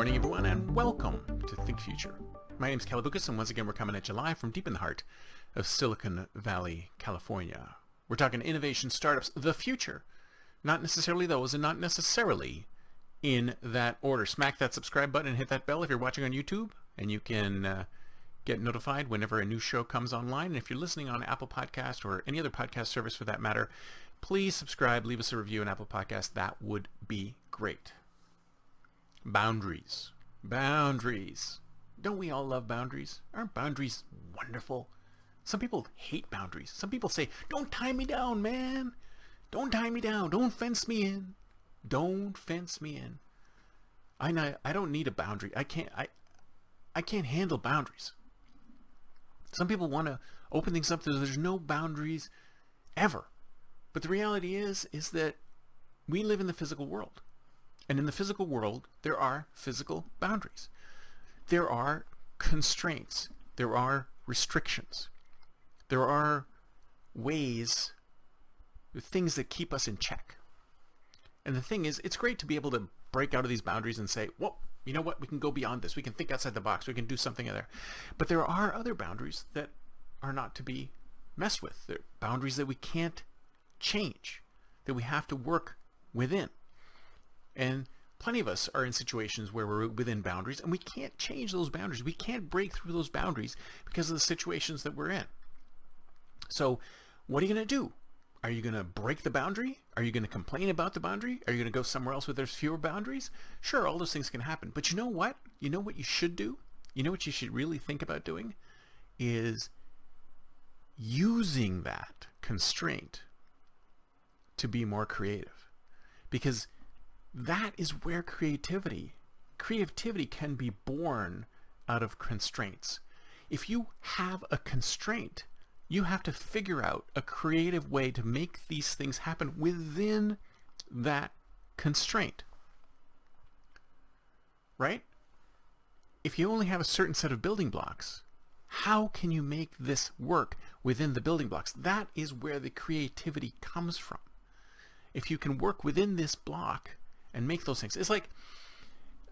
morning, everyone, and welcome to Think Future. My name is Kelly Lucas, and once again, we're coming at you live from deep in the heart of Silicon Valley, California. We're talking innovation, startups, the future. Not necessarily those, and not necessarily in that order. Smack that subscribe button and hit that bell if you're watching on YouTube, and you can get notified whenever a new show comes online. And if you're listening on Apple Podcast or any other podcast service for that matter, please subscribe, leave us a review on Apple Podcast. That would be great. Boundaries. Boundaries. Don't we all love boundaries? Aren't boundaries wonderful? Some people hate boundaries. Some people say, don't tie me down, man. Don't tie me down. Don't fence me in. Don't fence me in. I don't need a boundary. I can't handle boundaries. Some people want to open things up so there's no boundaries ever. But the reality is that we live in the physical world. And in the physical world, there are physical boundaries. There are constraints. There are restrictions. There are ways, things that keep us in check. And the thing is, it's great to be able to break out of these boundaries and say, well, you know what, we can go beyond this. We can think outside the box. We can do something there. But there are other boundaries that are not to be messed with. They're boundaries that we can't change, that we have to work within. And plenty of us are in situations where we're within boundaries and we can't change those boundaries. We can't break through those boundaries because of the situations that we're in. So what are you going to do? Are you going to break the boundary? Are you going to complain about the boundary? Are you going to go somewhere else where there's fewer boundaries? Sure, all those things can happen. But you know what? You know what you should do? You know what you should really think about doing? Is using that constraint to be more creative. Because that is where creativity can be born out of constraints. If you have a constraint, you have to figure out a creative way to make these things happen within that constraint. Right? If you only have a certain set of building blocks, how can you make this work within the building blocks? That is where the creativity comes from. If you can work within this block and make those things. It's like,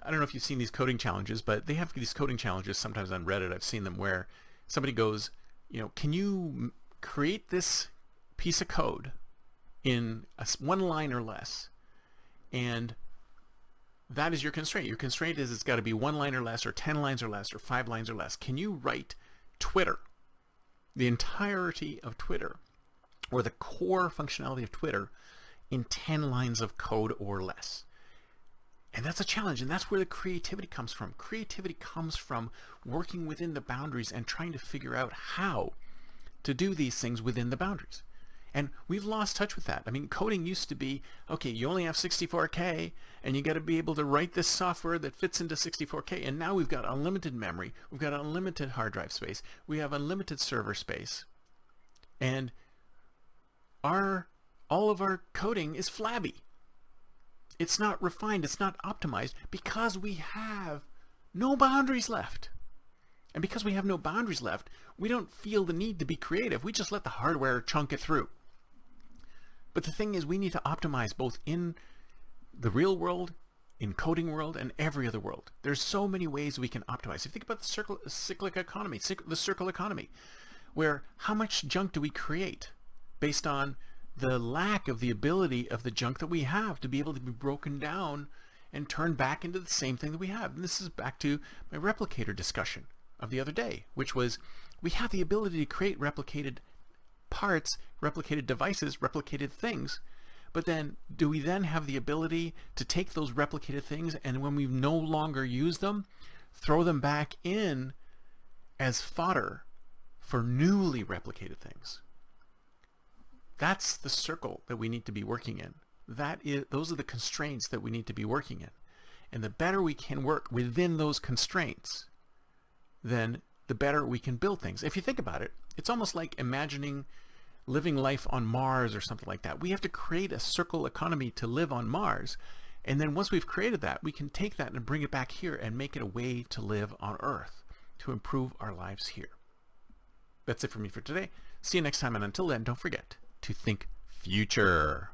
I don't know if you've seen these coding challenges, but they have these coding challenges sometimes on Reddit. I've seen them where somebody goes, can you create this piece of code in one line or less? And that is your constraint. Your constraint is it's got to be 1 line or less, or 10 lines or less, or 5 lines or less. Can you write Twitter, the entirety of Twitter, or the core functionality of Twitter in 10 lines of code or less? And that's a challenge, and that's where the creativity comes from. Creativity comes from working within the boundaries and trying to figure out how to do these things within the boundaries. And we've lost touch with that. I mean, coding used to be, okay, you only have 64K, and you got to be able to write this software that fits into 64K. And now we've got unlimited memory. We've got unlimited hard drive space. We have unlimited server space. And all of our coding is flabby. It's not refined, it's not optimized because we have no boundaries left. And because we have no boundaries left, we don't feel the need to be creative. We just let the hardware chunk it through. But the thing is, we need to optimize both in the real world, in coding world, and every other world. There's so many ways we can optimize. If you think about the cyclic economy, the circle economy, where how much junk do we create based on the lack of the ability of the junk that we have to be able to be broken down and turned back into the same thing that we have. And this is back to my replicator discussion of the other day, which was we have the ability to create replicated parts, replicated devices, replicated things, but then do we then have the ability to take those replicated things and when we no longer use them, throw them back in as fodder for newly replicated things? That's the circle that we need to be working in. Those are the constraints that we need to be working in. And the better we can work within those constraints, then the better we can build things. If you think about it, it's almost like imagining living life on Mars or something like that. We have to create a circle economy to live on Mars. And then once we've created that, we can take that and bring it back here and make it a way to live on Earth, to improve our lives here. That's it for me for today. See you next time, and until then, don't forget to think future.